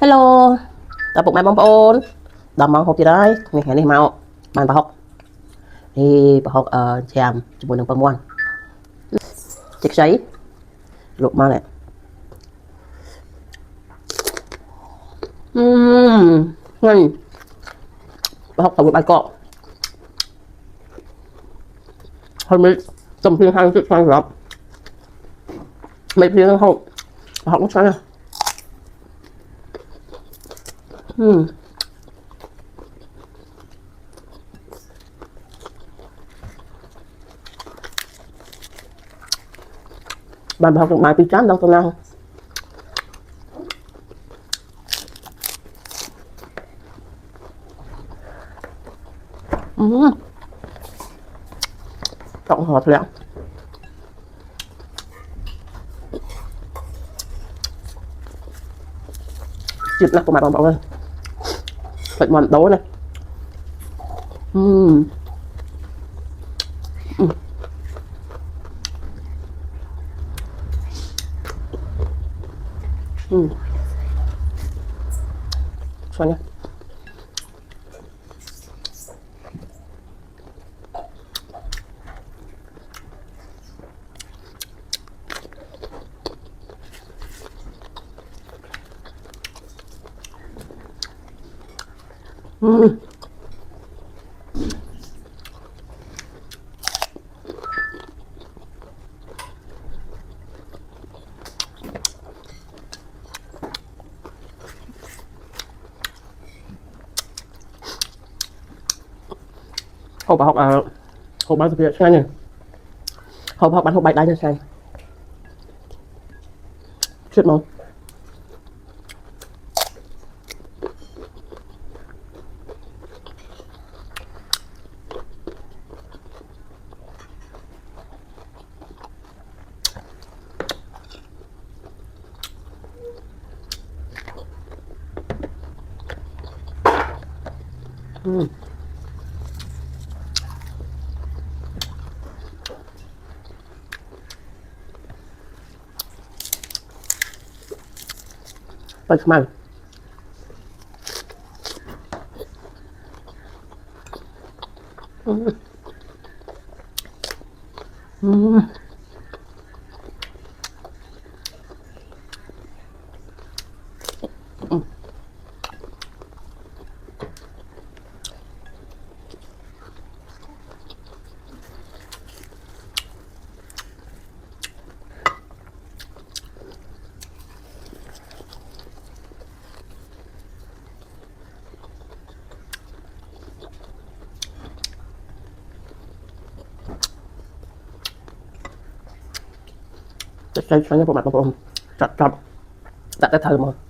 ฮัลโหลตาปุกแม่บองปอนดำมังหกจะได้มีแค่นี้เมามันปะฮอกนี่ปะฮอกแชมจมูกหนึ่งประมวลเจ็กใช้ลุกมาเลยงั้นปะฮอกสมุนไพรเกาะคนไม่จำเพียงทางจุดฟังหรอกไม่เพียงห้องปะฮอกต้องใช้bạn học được bài tiếng Trán đâu tuần nào cộng hợp lẹo chịu nát của mày bảo ơi phải mòn đấu này cho nhé hộp học hộp bán thực hiện sai nhỉ hộp học bán hộp bạch đáy cho sai chuyện mongไปทำไมใช้พวกมันผมจัดแต่เธอมา